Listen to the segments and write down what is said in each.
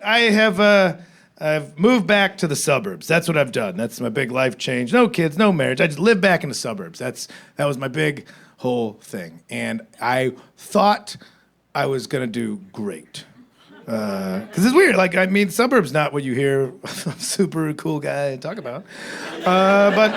I've moved back to the suburbs. That's what I've done. That's my big life change. No kids, no marriage. I just live back in the suburbs. That was my big whole thing. And I thought I was gonna do great. Because it's weird. Like, I mean, suburbs not what you hear a super cool guy talk about. But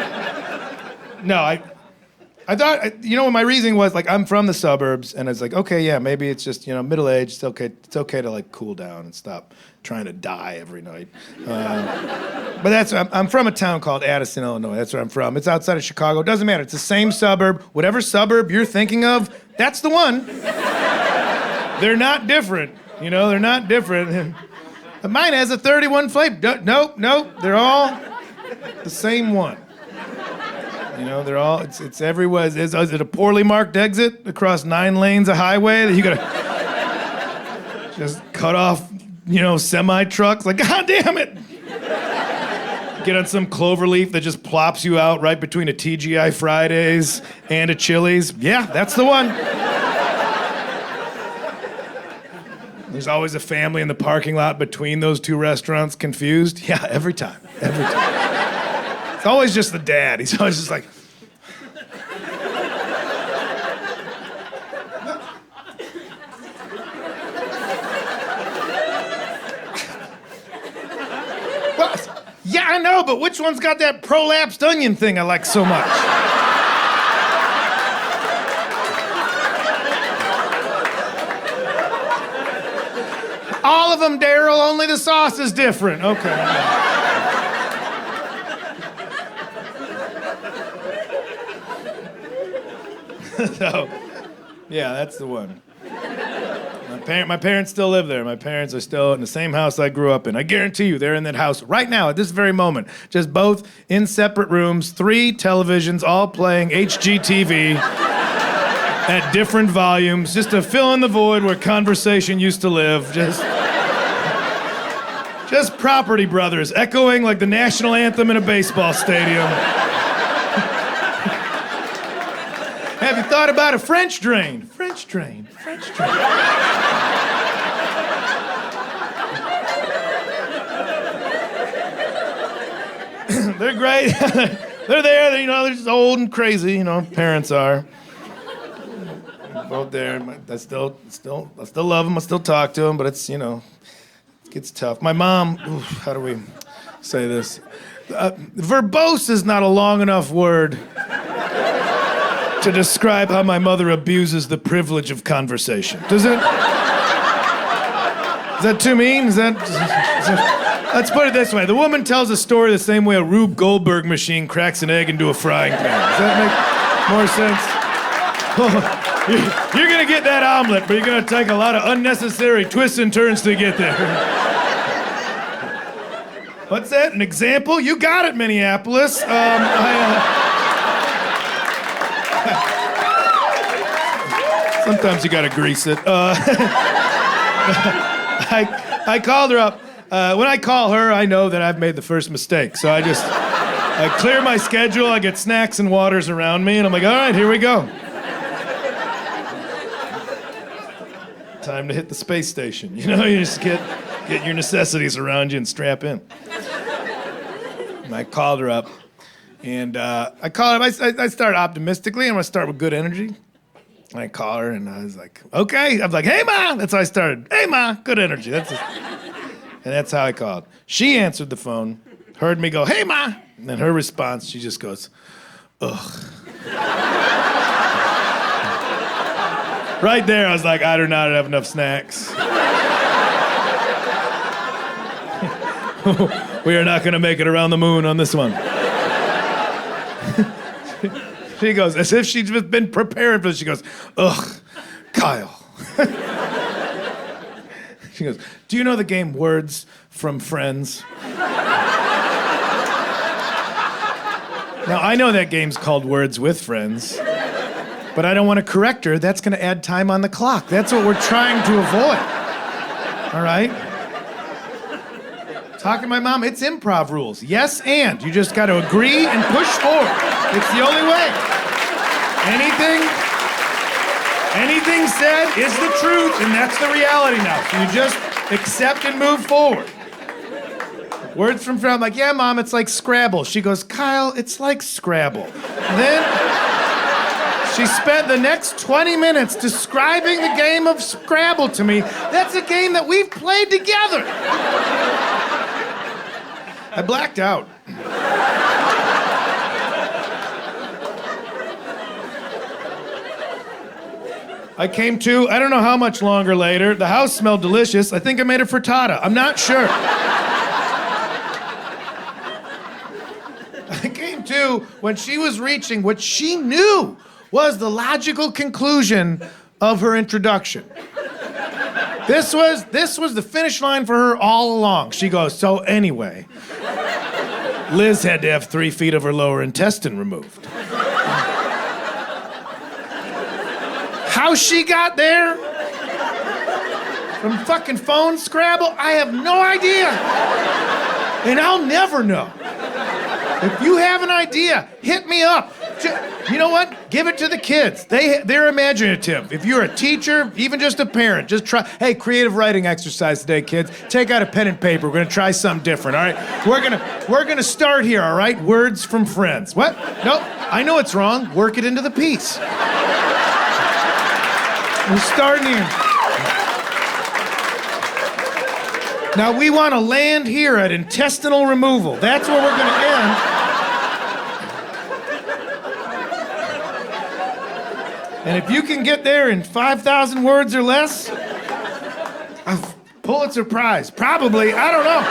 no, I thought, my reasoning was like, I'm from the suburbs, and it's like, okay, yeah, maybe it's just, middle age. It's okay. It's okay to like cool down and stop trying to die every night. But I'm from a town called Addison, Illinois. That's where I'm from. It's outside of Chicago. It doesn't matter. It's the same suburb. Whatever suburb you're thinking of, that's the one. They're not different. They're not different. Mine has a 31 flame. Nope. They're all the same one. They're all, it's everywhere. Is it a poorly marked exit across 9 lanes of highway that you gotta just cut off, semi-trucks? Like, God damn it! Get on some cloverleaf that just plops you out right between a TGI Fridays and a Chili's. Yeah, that's the one. There's always a family in the parking lot between those 2 restaurants confused. Yeah, every time. It's always just the dad. He's always just like... Well, yeah, I know, but which one's got that prolapsed onion thing I like so much? All of them, Daryl, only the sauce is different. Okay. So, yeah, that's the one. My parents still live there. My parents are still in the same house I grew up in. I guarantee you, they're in that house right now at this very moment. Just both in separate rooms, 3 televisions, all playing HGTV. At different volumes, just to fill in the void where conversation used to live. Just Property Brothers, echoing like the national anthem in a baseball stadium. Have you thought about a French drain? French drain. They're great. They're there, they're just old and crazy, parents are. Both there. I still love them. I still talk to them, but it's, it gets tough. My mom, how do we say this? Verbose is not a long enough word to describe how my mother abuses the privilege of conversation. Is that too mean? Let's put it this way. The woman tells a story the same way a Rube Goldberg machine cracks an egg into a frying pan. Does that make more sense? You're gonna get that omelet, but you're gonna take a lot of unnecessary twists and turns to get there. What's that? An example? You got it, Minneapolis. Sometimes you gotta grease it. I called her up. When I call her, I know that I've made the first mistake. So I clear my schedule, I get snacks and waters around me, and I'm like, all right, here we go. Time to hit the space station. You just get your necessities around you and strap in. And I called her up, and I started optimistically. I'm gonna start with good energy. And I call her, and I was like, okay. I'm like, hey, Ma. That's how I started. Hey, Ma, good energy. And that's how I called. She answered the phone, heard me go, hey, Ma. And then her response, she just goes, ugh. Right there, I was like, I do not have enough snacks. We are not going to make it around the moon on this one. She goes, as if she's just been preparing for this, she goes, ugh, Kyle. She goes, do you know the game Words from Friends? Now, I know that game's called Words with Friends. But I don't want to correct her. That's going to add time on the clock. That's what we're trying to avoid. All right? Talking to my mom, it's improv rules. Yes, and. You just got to agree and push forward. It's the only way. Anything said is the truth, and that's the reality now. So accept and move forward. Words from friend, I'm like, yeah, Mom, it's like Scrabble. She goes, Kyle, it's like Scrabble. And then she spent the next 20 minutes describing the game of Scrabble to me. That's a game that we've played together. I blacked out. I came to, I don't know how much longer later. The house smelled delicious. I think I made a frittata. I'm not sure. I came to when she was reaching what she knew was the logical conclusion of her introduction. This was the finish line for her all along. She goes, so anyway, Liz had to have 3 feet of her lower intestine removed. How she got there? From fucking phone Scrabble? I have no idea. And I'll never know. If you have an idea, hit me up. You know what? Give it to the kids. They're imaginative. If you're a teacher, even just a parent, just try. Hey, creative writing exercise today, kids. Take out a pen and paper. We're gonna try something different, all right? We're gonna start here, all right? Words from friends. What? Nope. I know it's wrong. Work it into the piece. We're starting here. Now we want to land here at intestinal removal. That's where we're going to end. And if you can get there in 5,000 words or less, a Pulitzer Prize. Probably, I don't know.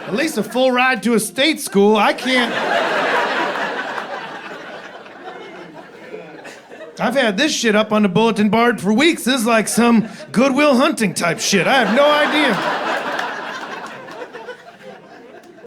At least a full ride to a state school. I can't. I've had this shit up on the bulletin board for weeks. This is like some Goodwill Hunting type shit. I have no idea.